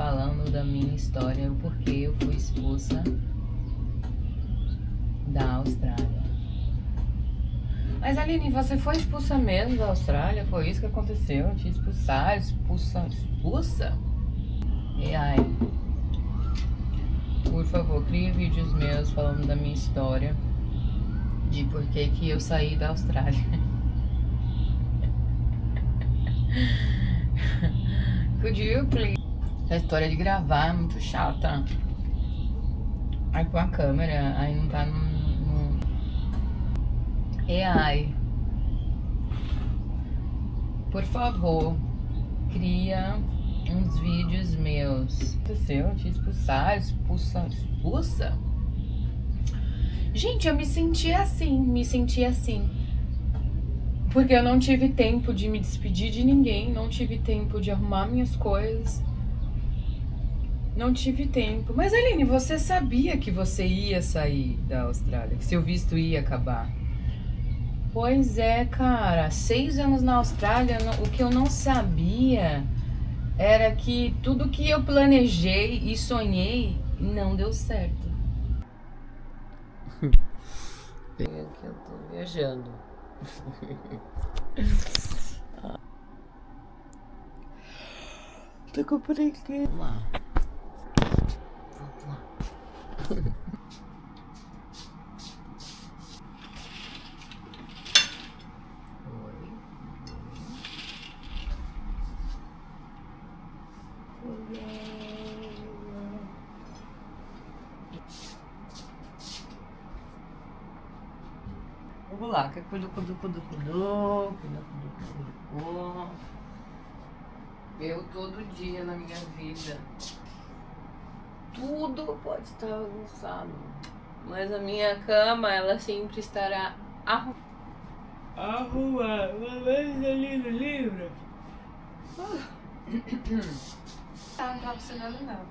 falando da minha história, o porquê eu fui expulsa da Austrália. Mas Aline, você foi expulsa mesmo da Austrália? Foi isso que aconteceu? Te expulsaram? Expulsa? E aí? Por favor, crie vídeos meus falando da minha história, de por que eu saí da Austrália. Could you please? Essa história de gravar é muito chata. Aí com a câmera, aí não tá no AI. Por favor, cria uns vídeos meus. Aconteceu? Te expulsar? Expulsa? Gente, eu me senti assim. Porque eu não tive tempo de me despedir de ninguém, não tive tempo de arrumar minhas coisas. Não tive tempo. Mas Aline, você sabia que você ia sair da Austrália? Que seu visto ia acabar? Pois é, cara. 6 anos na Austrália, o que eu não sabia era que tudo que eu planejei e sonhei não deu certo. É que eu tô viajando. Tô com preguiça. Vamos lá. Vamos lá, que cuidou. Eu todo dia na minha vida. Tudo pode estar bagunçado, mas a minha cama, ela sempre estará arrumada. Uma vez ali no livro. Não tá funcionando não.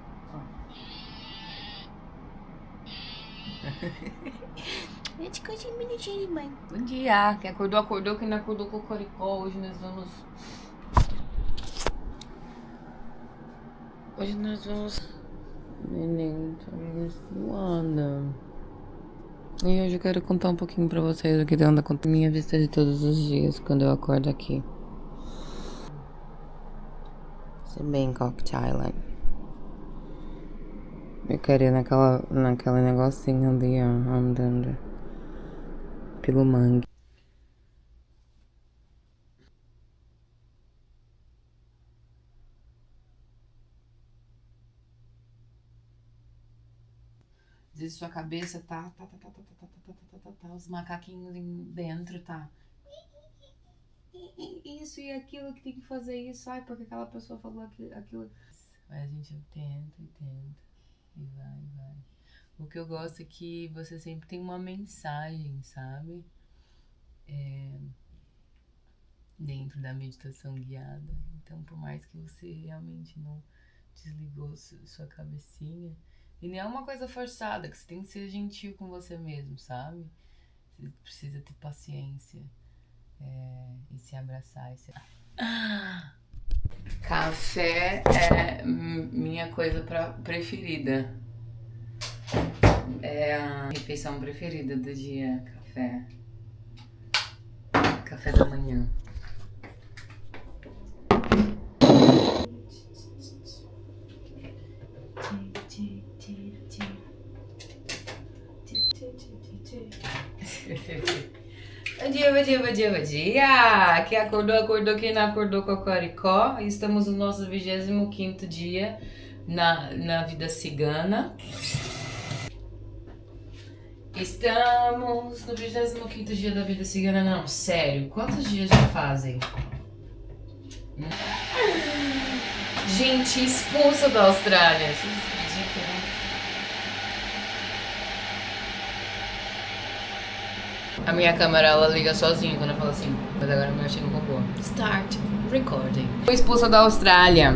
Gente, coisa bonitinha de mãe. Bom dia, quem acordou, quem não acordou com o Coricó. Hoje nós vamos... Neném, tá menstruada. E hoje eu quero contar um pouquinho pra vocês o que anda com minha vista de todos os dias quando eu acordo aqui. Isso é Bangkok, Thailand. Eu quero ir naquele negocinho ali, ó, andando pelo mangue. Às vezes sua cabeça tá, os macaquinhos dentro, tá. Isso e aquilo que tem que fazer isso, ai, porque aquela pessoa falou aquilo. Mas a gente tenta e vai. O que eu gosto é que você sempre tem uma mensagem, sabe? Dentro da meditação guiada. Então, por mais que você realmente não desligou sua cabecinha, e nem é uma coisa forçada, que você tem que ser gentil com você mesmo, sabe? Você precisa ter paciência e se abraçar. Café é minha coisa preferida. É a refeição preferida do dia, café. Café da manhã. Bom dia! Quem acordou, quem não acordou com a Coricó. Estamos no nosso 25º dia na vida cigana. Estamos no 25º dia da vida cigana. Não, sério, quantos dias já fazem? Gente, expulsa da Austrália. A minha câmera, ela liga sozinha quando eu falo assim. Mas agora eu achei no robô. Start recording. Fui expulsa da Austrália.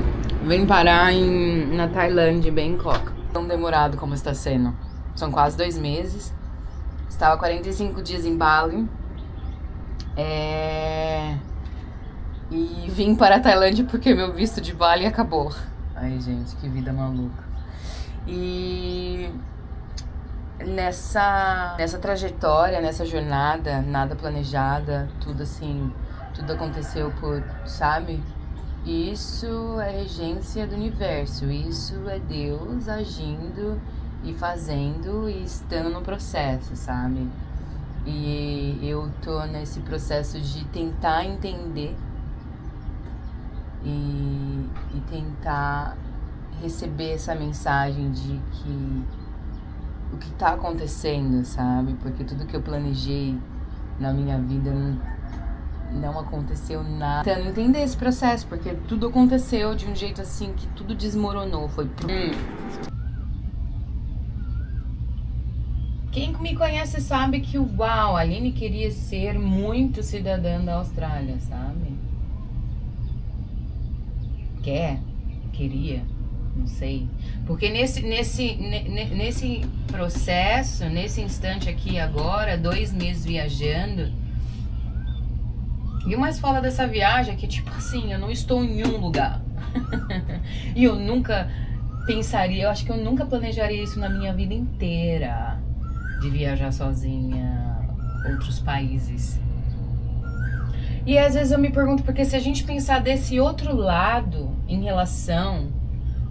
Vim parar na Tailândia, Bangkok. Tão demorado como está sendo. São quase 2 meses. Estava 45 dias em Bali. E vim para a Tailândia porque meu visto de Bali acabou. Ai, gente, que vida maluca. E nessa trajetória, nessa jornada, nada planejada, tudo assim, tudo aconteceu por, sabe? Isso é regência do universo, isso é Deus agindo e fazendo e estando no processo, sabe? E eu tô nesse processo de tentar entender e tentar receber essa mensagem de que o que tá acontecendo, sabe? Porque tudo que eu planejei na minha vida não aconteceu nada. Tentando entender esse processo, porque tudo aconteceu de um jeito assim que tudo desmoronou. Foi. Quem me conhece sabe que, uau, a Aline queria ser muito cidadã da Austrália, sabe? Queria, não sei. Porque nesse processo, nesse instante aqui agora, 2 meses viajando, e o mais foda dessa viagem é que, tipo assim, eu não estou em um lugar. E eu nunca pensaria, eu acho que eu nunca planejaria isso na minha vida inteira, de viajar sozinha, outros países. E às vezes eu me pergunto, porque se a gente pensar desse outro lado em relação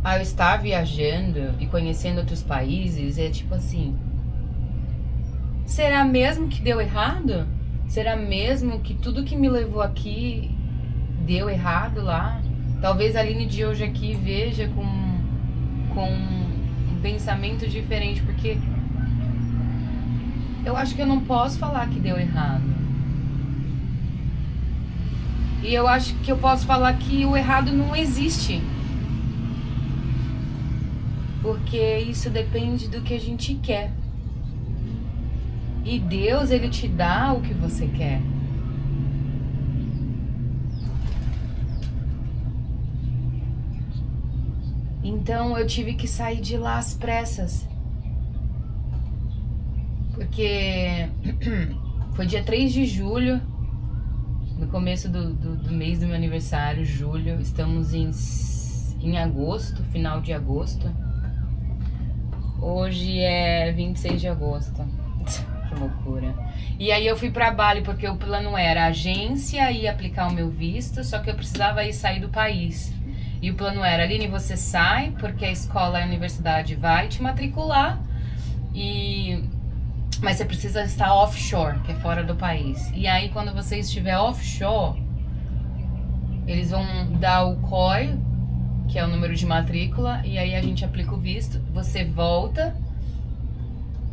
a eu estar viajando e conhecendo outros países, é tipo assim, será mesmo que deu errado? Será mesmo que tudo que me levou aqui deu errado lá? Talvez a Aline de hoje aqui veja com um pensamento diferente, porque eu acho que eu não posso falar que deu errado. E eu acho que eu posso falar que o errado não existe. Porque isso depende do que a gente quer. E Deus, Ele te dá o que você quer. Então eu tive que sair de lá às pressas. Porque foi dia 3 de julho, no começo do mês do meu aniversário, julho. Estamos em agosto, final de agosto. Hoje é 26 de agosto. Que loucura. E aí eu fui pra Bali porque o plano era a agência ia aplicar o meu visto, só que eu precisava ir sair do país. E o plano era, Aline, você sai porque a escola e a universidade vai te matricular, mas você precisa estar offshore, que é fora do país. E aí quando você estiver offshore, eles vão dar o COI, que é o número de matrícula, e aí a gente aplica o visto, você volta.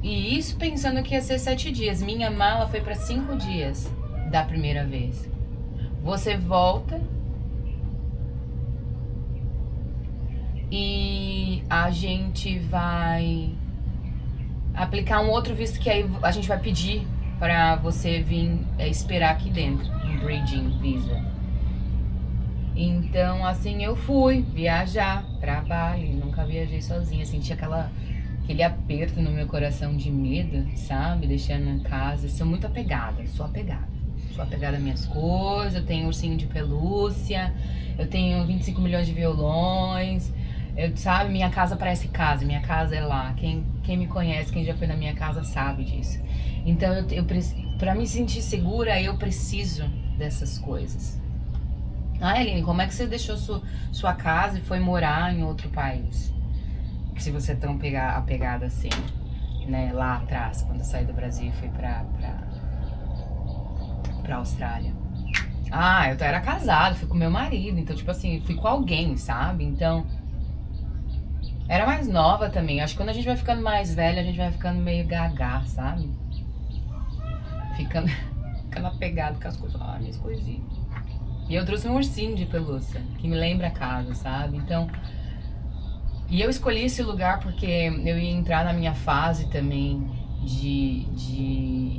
E isso pensando que ia ser 7 dias. Minha mala foi para 5 dias da primeira vez. Você volta e a gente vai aplicar um outro visto que aí a gente vai pedir para você vir esperar aqui dentro, um bridging visa. Então assim eu fui viajar pra Bali. Nunca viajei sozinha, senti aquele aperto no meu coração de medo, sabe? Deixando em casa. Sou muito apegada, sou apegada às minhas coisas. Eu tenho ursinho de pelúcia, eu tenho 25 milhões de violões, sabe? Minha casa parece casa, minha casa é lá. Quem me conhece, quem já foi na minha casa sabe disso. Então, pra me sentir segura, eu preciso dessas coisas. Ah, Aline, como é que você deixou sua casa e foi morar em outro país? Se você é tão apegada assim, né? Lá atrás, quando eu saí do Brasil e fui pra Austrália. Ah, eu era casada, fui com meu marido, então, tipo assim, fui com alguém, sabe? Então, era mais nova também. Acho que quando a gente vai ficando mais velha, a gente vai ficando meio gaga, sabe? Ficando apegado com as coisas. Ah, minhas coisinhas. E eu trouxe um ursinho de pelúcia, que me lembra a casa, sabe? Então... E eu escolhi esse lugar porque eu ia entrar na minha fase também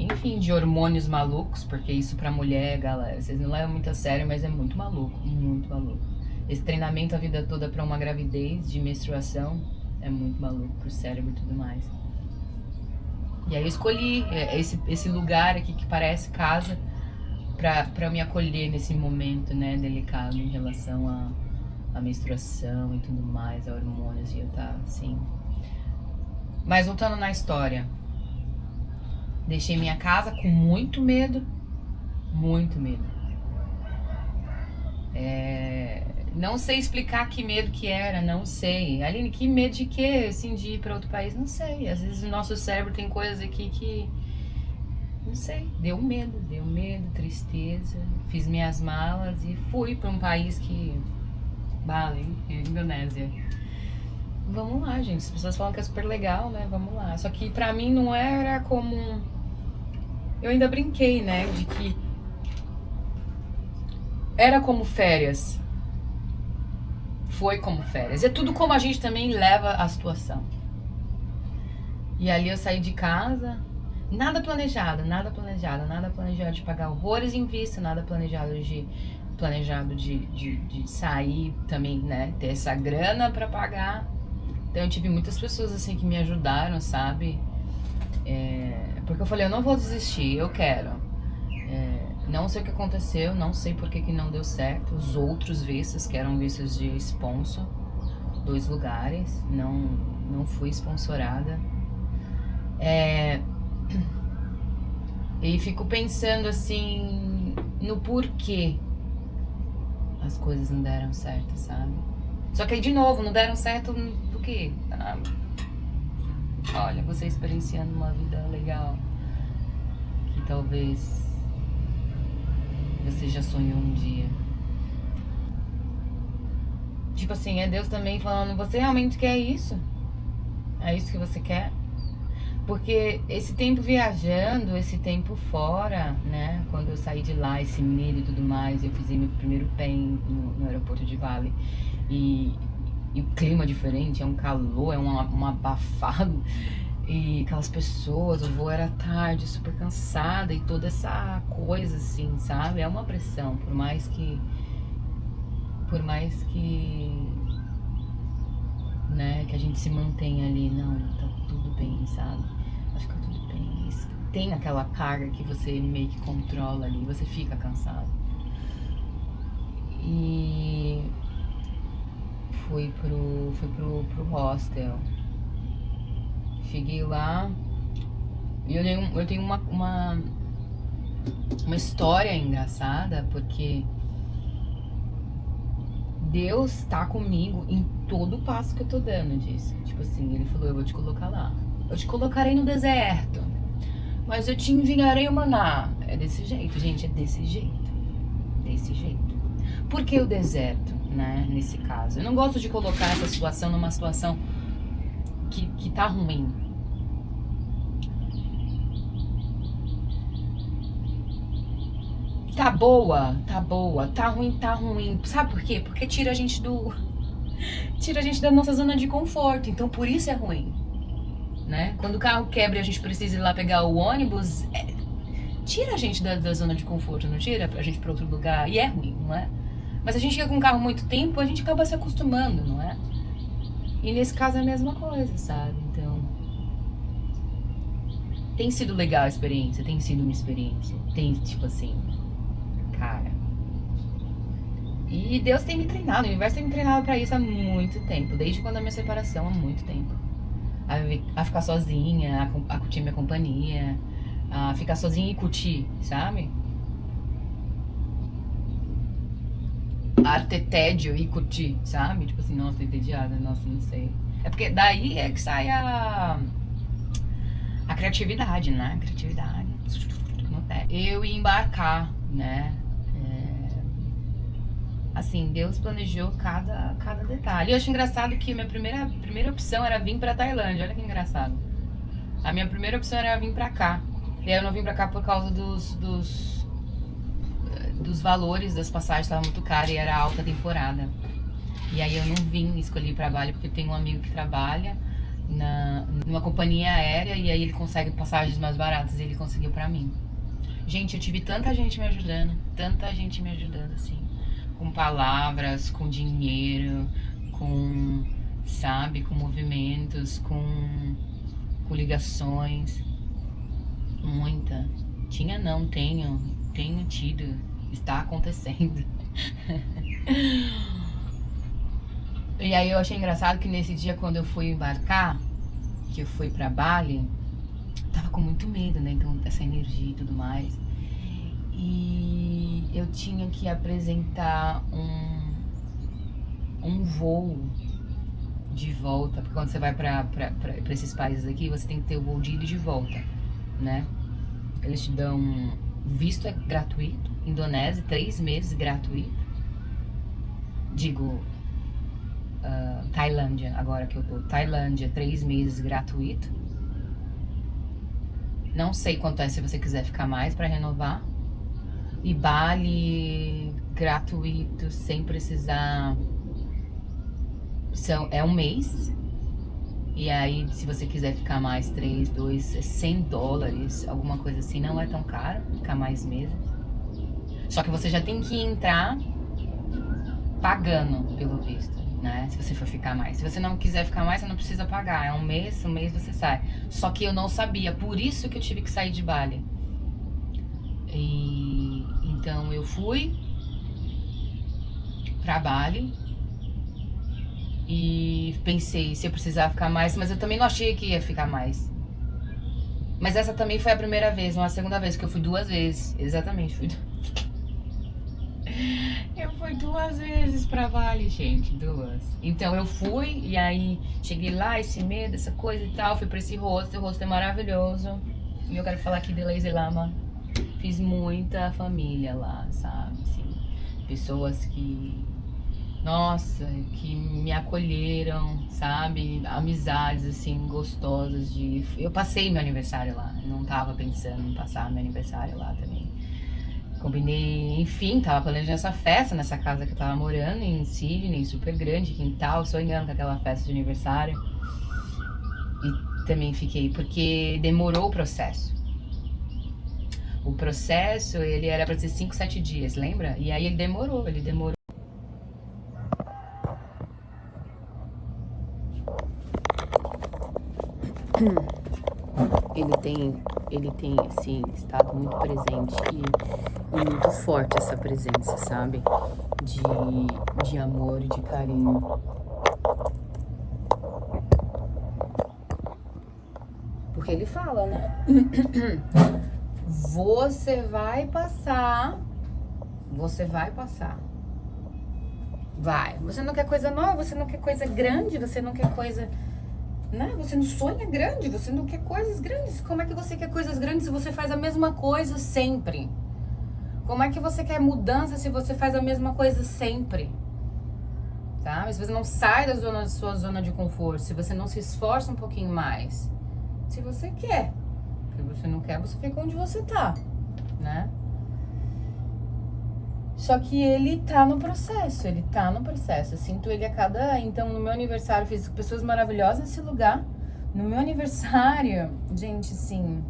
enfim, de hormônios malucos, porque isso pra mulher, galera, vocês não levam muito a sério, mas é muito maluco, muito maluco. Esse treinamento a vida toda pra uma gravidez de menstruação é muito maluco pro cérebro e tudo mais. E aí eu escolhi esse lugar aqui que parece casa pra me acolher nesse momento, né, delicado em relação a menstruação e tudo mais, a hormônios, e eu tá assim. Mas voltando na história, deixei minha casa com muito medo, muito medo. Não sei explicar que medo que era, não sei. Aline, que medo de quê? Assim, de ir pra outro país? Não sei. Às vezes o nosso cérebro tem coisas aqui que... Não sei. Deu medo, tristeza. Fiz minhas malas e fui pra um país que... Bali, Indonésia. Vamos lá, gente. As pessoas falam que é super legal, né? Vamos lá. Só que pra mim não era como... Eu ainda brinquei, né? De que... Era como férias. Foi como férias. É tudo como a gente também leva a situação. E ali eu saí de casa, nada planejado de pagar horrores em vista, nada planejado de sair também, né? Ter essa grana pra pagar. Então eu tive muitas pessoas assim que me ajudaram, sabe? Porque eu falei, eu não vou desistir, eu quero. Não sei o que aconteceu, não sei por que não deu certo. Os outros vistos, que eram vistos de sponsor, 2 lugares, não fui sponsorada. E fico pensando assim, no porquê as coisas não deram certo, sabe? Só que aí, de novo, não deram certo do quê? Olha, você experienciando uma vida legal, que talvez... você já sonhou um dia. Tipo assim, é Deus também falando, você realmente quer isso? É isso que você quer? Porque esse tempo viajando, esse tempo fora, né? Quando eu saí de lá, esse medo e tudo mais, eu fiz meu primeiro pé no aeroporto de Bali. E o clima é diferente, é um calor, é um abafado. E aquelas pessoas, o voo era tarde, super cansada e toda essa coisa assim, sabe? É uma pressão, por mais que né, que a gente se mantenha ali, não, tá tudo bem, sabe? Vai ficar tudo bem. Isso, tem aquela carga que você meio que controla ali, você fica cansado. E fui pro hostel. Cheguei lá e eu tenho uma história engraçada, porque Deus tá comigo em todo o passo que eu tô dando disso. Tipo assim, ele falou, eu vou te colocar lá. Eu te colocarei no deserto, mas eu te enviarei o maná. É desse jeito, gente, é desse jeito. Desse jeito. Por que o deserto, né, nesse caso? Eu não gosto de colocar essa situação numa situação que tá ruim. Tá boa, tá ruim. Sabe por quê? Porque tira a gente da nossa zona de conforto. Então por isso é ruim, né? Quando o carro quebra e a gente precisa ir lá pegar o ônibus, tira a gente da zona de conforto, não tira a gente pra outro lugar. E é ruim, não é? Mas a gente fica com o carro muito tempo, a gente acaba se acostumando, não é? E nesse caso é a mesma coisa, sabe? Então, tem sido legal a experiência, tem sido uma experiência. Tem, tipo assim, cara. E Deus tem me treinado, o universo tem me treinado pra isso há muito tempo. Desde quando a minha separação, há muito tempo. A ficar sozinha, a curtir minha companhia, a ficar sozinha e curtir, sabe? A ter tédio e curtir, sabe? Tipo assim, nossa, tô entediada, nossa, não sei. É porque daí é que sai a criatividade, né? A criatividade. Eu ia embarcar, né? Assim, Deus planejou cada detalhe. Eu acho engraçado que a minha primeira opção era vir pra Tailândia. Olha que engraçado. A minha primeira opção era vir pra cá. E aí eu não vim pra cá por causa dos valores das passagens, estavam muito caros e era alta temporada. E aí eu não vim, escolhi pra Bali porque eu tenho um amigo que trabalha numa companhia aérea e aí ele consegue passagens mais baratas e ele conseguiu pra mim. Gente, eu tive tanta gente me ajudando assim, com palavras, com dinheiro, com, sabe, com movimentos, com ligações. Muita. Tenho tido, está acontecendo. E aí eu achei engraçado que nesse dia, quando eu fui embarcar, que eu fui pra Bali, tava com muito medo, né? Então, essa energia e tudo mais. E eu tinha que apresentar um voo de volta, porque quando você vai pra esses países aqui, você tem que ter o voo de ida e de volta, né? Eles te dão visto é gratuito, Indonésia, 3 meses gratuito. Digo, Tailândia, agora que eu tô. Tailândia, 3 meses gratuito. Não sei quanto é se você quiser ficar mais pra renovar. E Bali, gratuito, sem precisar. É um mês. E aí, se você quiser ficar mais 3, 2, é $100, alguma coisa assim, não é tão caro ficar mais meses. Só que você já tem que entrar pagando, pelo visto, né? Se você for ficar mais. Se você não quiser ficar mais, você não precisa pagar. É um mês você sai. Só que eu não sabia, por isso que eu tive que sair de Bali. E então eu fui pra Bali e pensei se eu precisava ficar mais, mas eu também não achei que ia ficar mais. Mas essa também foi a primeira vez, não a segunda vez, que eu fui 2 vezes. Exatamente, eu fui 2 vezes pra Bali, gente, 2. Então eu fui e aí cheguei lá, esse medo, essa coisa e tal, fui pra esse hostel, o hostel é maravilhoso. E eu quero falar aqui de Lazy Lama. Fiz muita família lá, sabe, assim, pessoas que, nossa, que me acolheram, sabe, amizades, assim, gostosas de... Eu passei meu aniversário lá, não tava pensando em passar meu aniversário lá também. Combinei, enfim, tava planejando essa festa nessa casa que eu tava morando, em Sydney, super grande, quintal, sonhando com aquela festa de aniversário. E também fiquei, porque demorou o processo. O processo, ele era pra ser 5, 7 dias, lembra? E aí ele demorou. Ele tem, assim, estado muito presente e muito forte essa presença, sabe? De amor e de carinho. Porque ele fala, né? Você vai passar. Vai. Você não quer coisa nova, você não quer coisa grande, você não quer coisa... Né? Você não sonha grande, você não quer coisas grandes. Como é que você quer coisas grandes se você faz a mesma coisa sempre? Como é que você quer mudança se você faz a mesma coisa sempre? Tá? Se você não sai da sua zona de conforto, se você não se esforça um pouquinho mais. Se você quer. Se você não quer, você fica onde você tá, né? Só que ele tá no processo, Eu sinto ele a cada... Então, no meu aniversário, fiz pessoas maravilhosas nesse lugar. No meu aniversário, gente, assim...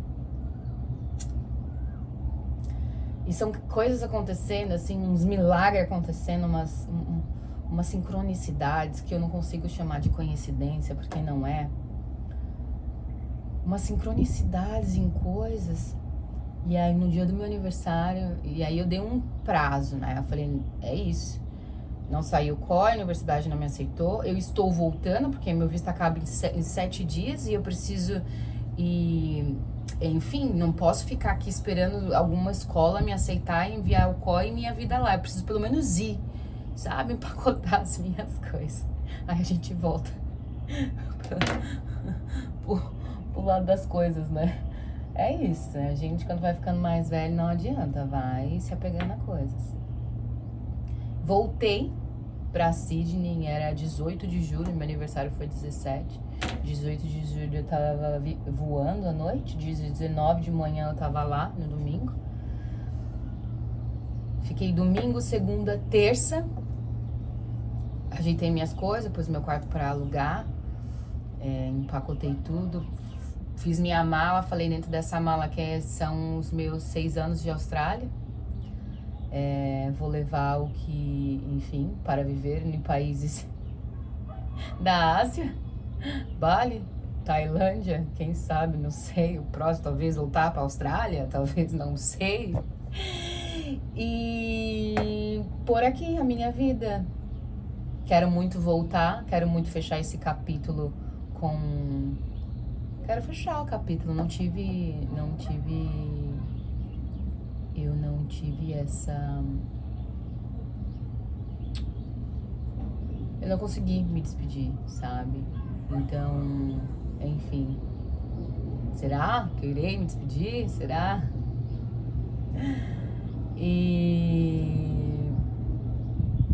E são coisas acontecendo, assim, uns milagres acontecendo, umas sincronicidades que eu não consigo chamar de coincidência, porque não é. Umas sincronicidades em coisas. E aí no dia do meu aniversário, e aí eu dei um prazo, né? Eu falei, é isso. Não saiu COI, a universidade não me aceitou. Eu estou voltando, porque meu visto acaba em 7 dias e eu preciso ir... Enfim, não posso ficar aqui esperando alguma escola me aceitar e enviar o COI e minha vida lá. Eu preciso pelo menos ir, sabe? Empacotar as minhas coisas. Aí a gente volta pro lado das coisas, né? É isso, a gente quando vai ficando mais velho não adianta, vai se apegando a coisas. Voltei pra Sydney, era 18 de julho, meu aniversário foi 17. 18 de julho eu tava voando à noite, 19 de manhã eu tava lá, no domingo. Fiquei domingo, segunda, terça. Ajeitei minhas coisas, pus meu quarto pra alugar, empacotei tudo. Fiz minha mala, falei dentro dessa mala que são os meus 6 anos de Austrália. Vou levar o que, enfim, para viver em países da Ásia. Bali, Tailândia, quem sabe, não sei. O próximo talvez voltar para a Austrália, talvez, não sei. E por aqui a minha vida. Quero muito voltar, quero muito fechar esse capítulo com... Quero fechar o capítulo, eu não tive essa... Eu não consegui me despedir, sabe? Então, enfim. Será que eu irei me despedir? Será?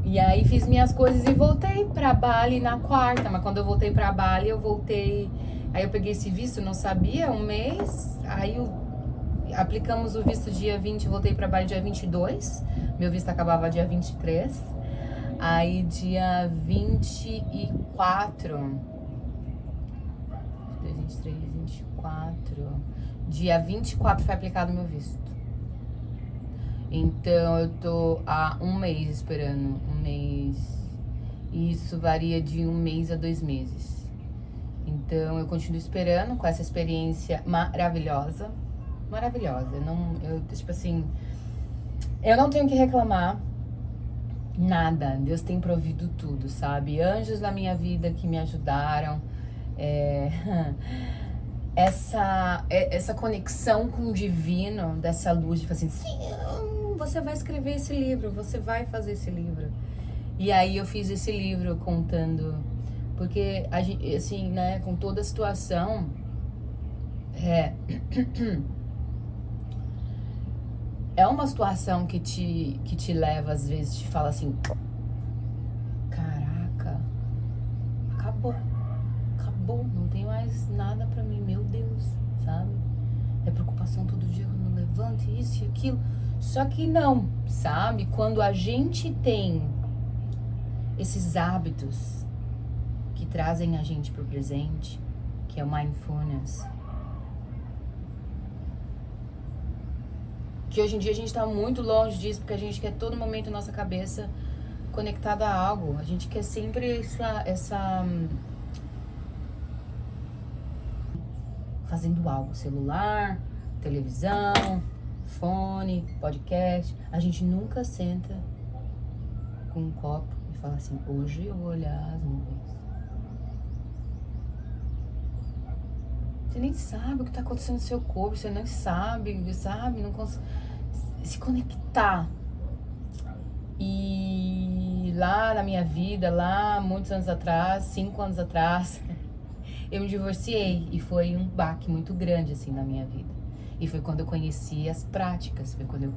E aí fiz minhas coisas e voltei pra Bali na quarta. Mas quando eu voltei pra Bali, eu voltei... Aí eu peguei esse visto, não sabia, um mês. Aí aplicamos o visto dia 20, voltei pra Bali dia 22. Meu visto acabava dia 23. Aí dia 24... 23, 24... Dia 24 foi aplicado o meu visto. Então eu tô há um mês esperando, um mês. E isso varia de um mês a 2 meses. Então eu continuo esperando com essa experiência maravilhosa. Maravilhosa. Tipo assim, eu não tenho que reclamar nada. Deus tem provido tudo, sabe? Anjos na minha vida que me ajudaram. Essa conexão com o divino, dessa luz de falar assim, sim, você vai escrever esse livro, você vai fazer esse livro. E aí eu fiz esse livro contando, porque a gente, assim, né, com toda a situação, é uma situação que te leva, às vezes, te fala assim, caraca, acabou, não tem mais nada pra mim, meu Deus, sabe? É preocupação todo dia quando eu levanto, isso e aquilo. Só que não, sabe? Quando a gente tem esses hábitos que trazem a gente pro presente, que é o mindfulness, que hoje em dia a gente tá muito longe disso, porque a gente quer todo momento a nossa cabeça conectada a algo. A gente quer sempre fazendo algo, celular, televisão, fone, podcast. A gente nunca senta com um copo e fala assim, hoje eu vou olhar as nuvens. Você nem sabe o que tá acontecendo no seu corpo, você não sabe, não consegue se conectar. E lá na minha vida, lá muitos anos atrás, 5 anos atrás, eu me divorciei e foi um baque muito grande assim na minha vida. E foi quando eu conheci as práticas, foi quando eu,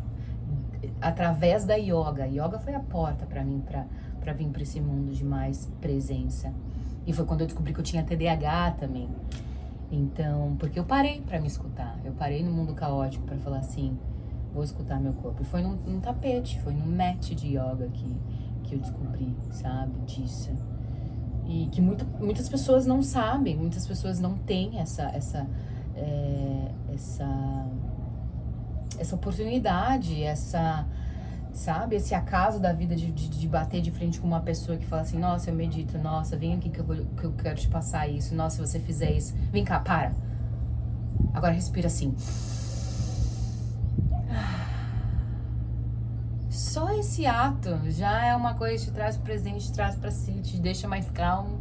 através da yoga foi a porta pra mim, pra vir pra esse mundo de mais presença. E foi quando eu descobri que eu tinha TDAH também. Então, porque eu parei pra me escutar, eu parei no mundo caótico pra falar assim, vou escutar meu corpo. E foi num tapete, foi num mat de yoga que eu descobri, sabe, disso. E que muitas pessoas não sabem, muitas pessoas não têm essa oportunidade, sabe, esse acaso da vida de bater de frente com uma pessoa que fala assim, nossa, eu medito, nossa, vem aqui que eu quero te passar isso, nossa, se você fizer isso, vem cá, para. Agora respira assim. Só esse ato já é uma coisa que te traz pro presente, te traz pra si, te deixa mais calmo.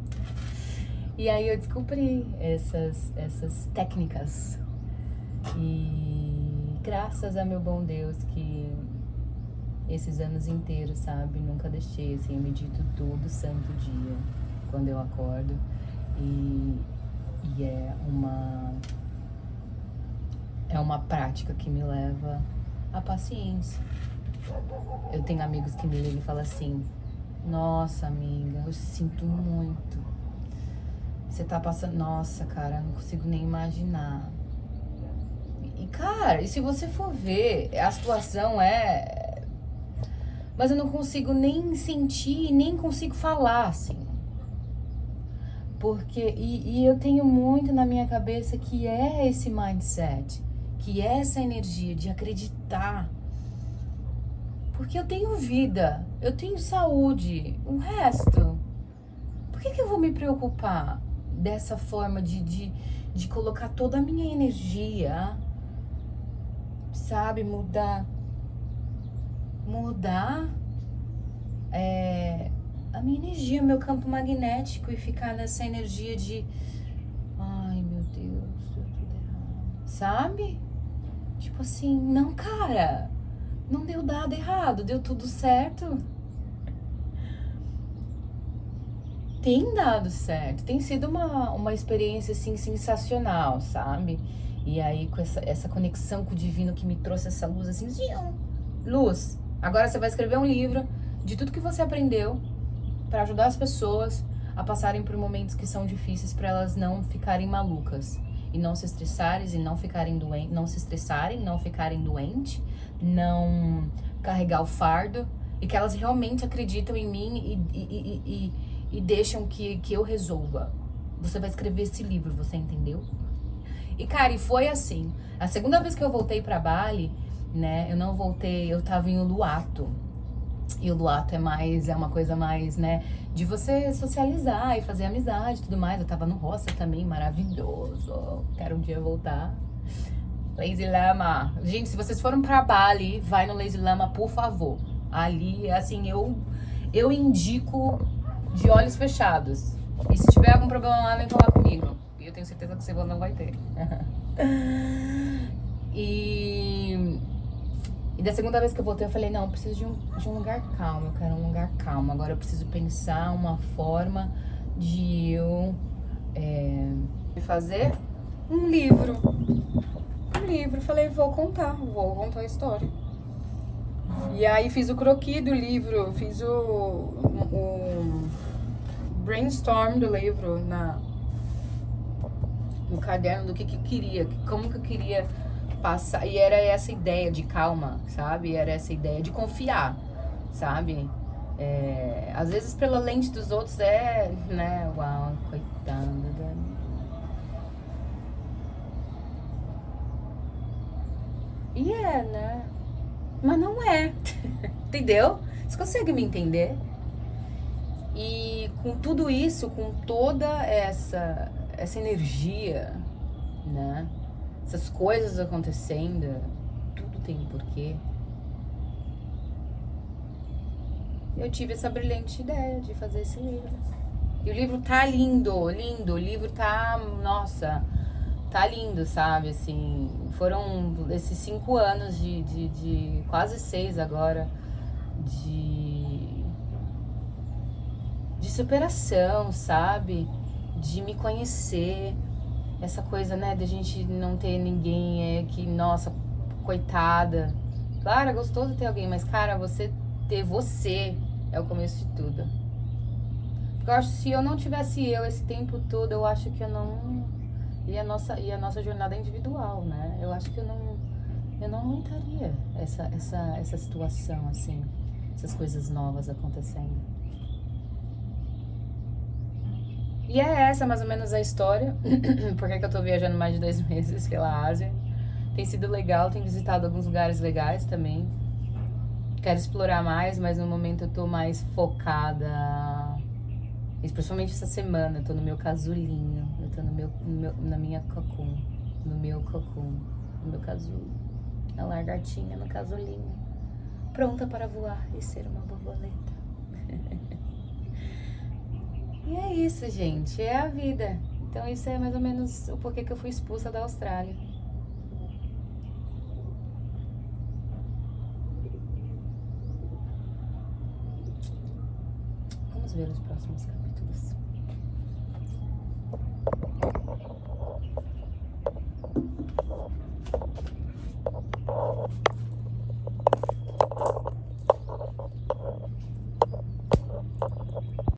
E aí eu descobri essas técnicas. E graças a meu bom Deus que esses anos inteiros, sabe, nunca deixei, assim, eu medito todo santo dia quando eu acordo. E é uma prática que me leva à paciência. Eu tenho amigos que me ligam e falam assim, nossa amiga, eu sinto muito. Você tá passando, nossa cara, não consigo nem imaginar. E cara, e se você for ver, a situação mas eu não consigo nem sentir, nem consigo falar, assim. Porque, e eu tenho muito na minha cabeça que é esse mindset, que é essa energia de acreditar. Porque eu tenho vida, eu tenho saúde, o resto, por que eu vou me preocupar dessa forma de colocar toda a minha energia, sabe, mudar a minha energia, meu campo magnético e ficar nessa energia de ai, meu Deus, deu tudo errado. Sabe? Tipo assim, não, cara, não deu nada errado, deu tudo certo. Tem dado certo, tem sido uma experiência, assim, sensacional, sabe? E aí, com essa conexão com o divino que me trouxe essa luz, assim, luz, agora você vai escrever um livro de tudo que você aprendeu pra ajudar as pessoas a passarem por momentos que são difíceis, pra elas não ficarem malucas e não se estressarem e não ficarem doentes, não se estressarem, não ficarem doentes, não carregar o fardo e que elas realmente acreditam em mim e deixam que eu resolva. Você vai escrever esse livro, você entendeu? E, cara, e foi assim. A segunda vez que eu voltei pra Bali, né, eu não voltei, eu tava em Uluwatu. E o Uluwatu é uma coisa mais, né, de você socializar e fazer amizade e tudo mais. Eu tava no Roça também, maravilhoso. Quero um dia voltar. Lazy Lama. Gente, se vocês foram pra Bali, vai no Lazy Lama, por favor. Ali, assim, eu indico de olhos fechados. E se tiver algum problema lá, vem falar comigo. E eu tenho certeza que você não vai ter. E da segunda vez que eu voltei, eu falei, não, eu preciso de um lugar calmo. Eu quero um lugar calmo. Agora eu preciso pensar uma forma de eu fazer um livro. Falei, vou contar a história. E aí fiz o croquis do livro, fiz o brainstorm do livro no caderno do que eu queria, como que eu queria passar. E era essa ideia de calma, sabe? Era essa ideia de confiar, sabe? Às vezes pela lente dos outros né? Uau, coitada da... E né? Mas não é. Entendeu? Você consegue me entender? E com tudo isso, com toda essa energia, né? Essas coisas acontecendo, tudo tem um porquê. Eu tive essa brilhante ideia de fazer esse livro. E o livro tá lindo, lindo. O livro tá, nossa, tá lindo, sabe? Assim, foram esses 5 anos de quase 6 agora, de superação, sabe? De me conhecer. Essa coisa, né, de a gente não ter ninguém que, nossa, coitada. Claro, é gostoso ter alguém, mas, cara, ter você é o começo de tudo. Porque eu acho que se eu não tivesse esse tempo todo, eu acho que eu não... E a nossa jornada é individual, né? Eu acho que eu não aguentaria essa situação, assim, essas coisas novas acontecendo. E é essa mais ou menos a história. Por que eu tô viajando mais de 2 meses pela Ásia. Tem sido legal, tenho visitado alguns lugares legais também. Quero explorar mais, mas no momento eu tô mais focada. Principalmente essa semana, eu tô no meu casulinho. Eu tô na minha cocum. No meu casulo. A lagartinha no casulinho. Pronta para voar e ser uma borboleta. E é isso, gente. É a vida. Então isso é mais ou menos o porquê que eu fui expulsa da Austrália. Vamos ver os próximos capítulos.